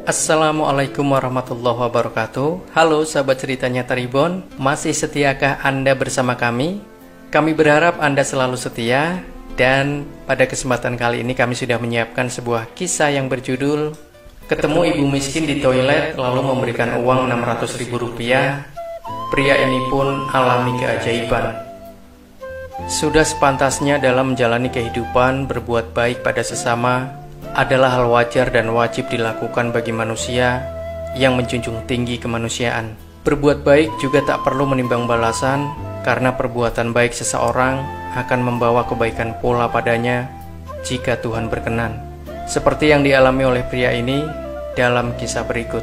Assalamualaikum warahmatullahi wabarakatuh. Halo sahabat ceritanya Taribon, masih setiakah Anda bersama kami? Kami berharap Anda selalu setia. Dan pada kesempatan kali ini kami sudah menyiapkan sebuah kisah yang berjudul Ketemu ibu miskin di toilet lalu memberikan uang Rp600.000. Pria ini pun alami keajaiban. Sudah sepantasnya dalam menjalani kehidupan, berbuat baik pada sesama adalah hal wajar dan wajib dilakukan bagi manusia yang menjunjung tinggi kemanusiaan. Berbuat baik juga tak perlu menimbang balasan, karena perbuatan baik seseorang akan membawa kebaikan pula padanya jika Tuhan berkenan. Seperti yang dialami oleh pria ini dalam kisah berikut.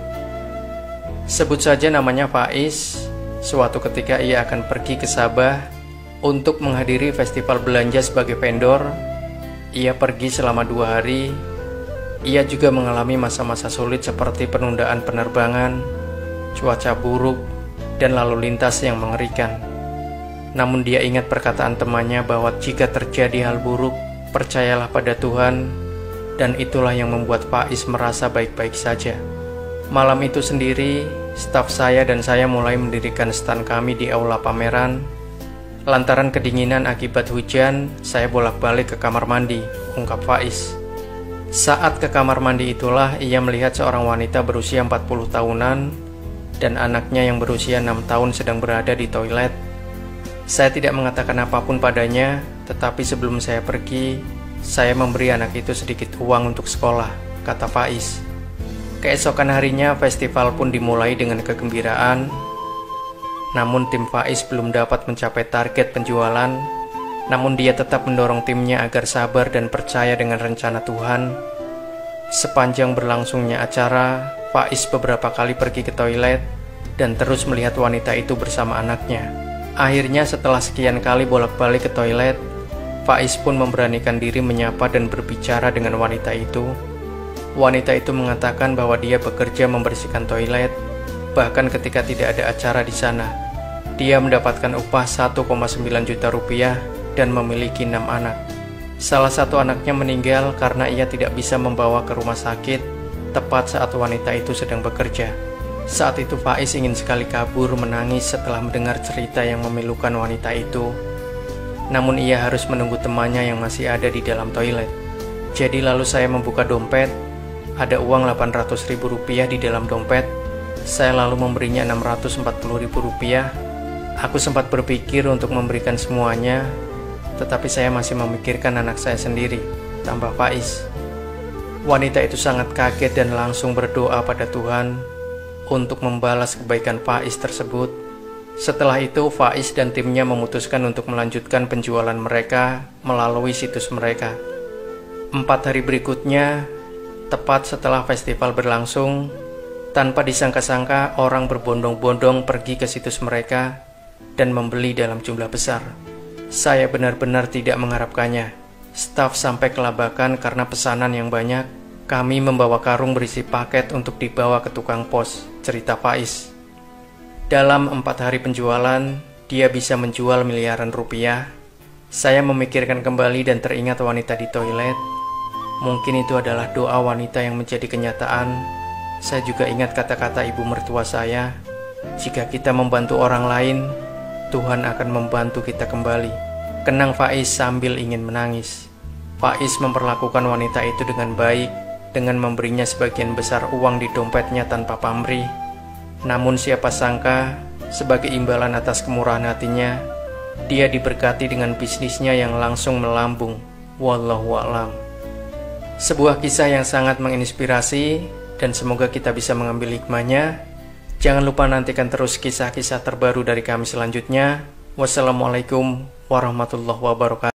Sebut saja namanya Faiz. Suatu ketika ia akan pergi ke Sabah untuk menghadiri festival belanja sebagai vendor. Ia pergi selama 2 hari. Ia juga mengalami masa-masa sulit seperti penundaan penerbangan, cuaca buruk, dan lalu lintas yang mengerikan. Namun dia ingat perkataan temannya bahwa jika terjadi hal buruk, percayalah pada Tuhan, dan itulah yang membuat Faiz merasa baik-baik saja. Malam itu sendiri, staf saya dan saya mulai mendirikan stand kami di aula pameran. Lantaran kedinginan akibat hujan, saya bolak-balik ke kamar mandi, ungkap Faiz. Saat ke kamar mandi itulah ia melihat seorang wanita berusia 40 tahunan dan anaknya yang berusia 6 tahun sedang berada di toilet. Saya tidak mengatakan apapun padanya, tetapi sebelum saya pergi, saya memberi anak itu sedikit uang untuk sekolah, kata Faiz. Keesokan harinya festival pun dimulai dengan kegembiraan. Namun tim Faiz belum dapat mencapai target penjualan. Namun dia tetap mendorong timnya agar sabar dan percaya dengan rencana Tuhan. Sepanjang berlangsungnya acara, Faiz beberapa kali pergi ke toilet dan terus melihat wanita itu bersama anaknya. Akhirnya setelah sekian kali bolak-balik ke toilet, Faiz pun memberanikan diri menyapa dan berbicara dengan wanita itu. Wanita itu mengatakan bahwa dia bekerja membersihkan toilet. Bahkan ketika tidak ada acara di sana, dia mendapatkan upah 1,9 juta rupiah dan memiliki 6 anak. Salah satu anaknya meninggal karena ia tidak bisa membawa ke rumah sakit tepat saat wanita itu sedang bekerja. Saat itu Faiz ingin sekali kabur menangis setelah mendengar cerita yang memilukan wanita itu. Namun ia harus menunggu temannya yang masih ada di dalam toilet. Jadi lalu saya membuka dompet. Ada uang Rp800.000 di dalam dompet. Saya lalu memberinya Rp640.000. Aku sempat berpikir untuk memberikan semuanya, tetapi saya masih memikirkan anak saya sendiri, tambah Faiz. Wanita itu sangat kaget dan langsung berdoa pada Tuhan untuk membalas kebaikan Faiz tersebut. Setelah itu Faiz dan timnya memutuskan untuk melanjutkan penjualan mereka melalui situs mereka. 4 hari berikutnya, tepat setelah festival berlangsung, tanpa disangka-sangka orang berbondong-bondong pergi ke situs mereka dan membeli dalam jumlah besar. Saya benar-benar tidak mengharapkannya. Staf sampai kelabakan karena pesanan yang banyak. Kami membawa karung berisi paket untuk dibawa ke tukang pos, cerita Faiz. Dalam 4 hari penjualan, dia bisa menjual miliaran rupiah. Saya memikirkan kembali dan teringat wanita di toilet. Mungkin itu adalah doa wanita yang menjadi kenyataan. Saya juga ingat kata-kata ibu mertua saya, jika kita membantu orang lain, Tuhan akan membantu kita kembali. Kenang Faiz sambil ingin menangis. Faiz memperlakukan wanita itu dengan baik, dengan memberinya sebagian besar uang di dompetnya tanpa pamrih. Namun siapa sangka, sebagai imbalan atas kemurahan hatinya, dia diberkati dengan bisnisnya yang langsung melambung. Wallahu a'lam. Sebuah kisah yang sangat menginspirasi, dan semoga kita bisa mengambil hikmahnya. Jangan lupa nantikan terus kisah-kisah terbaru dari kami selanjutnya. Wassalamualaikum warahmatullahi wabarakatuh.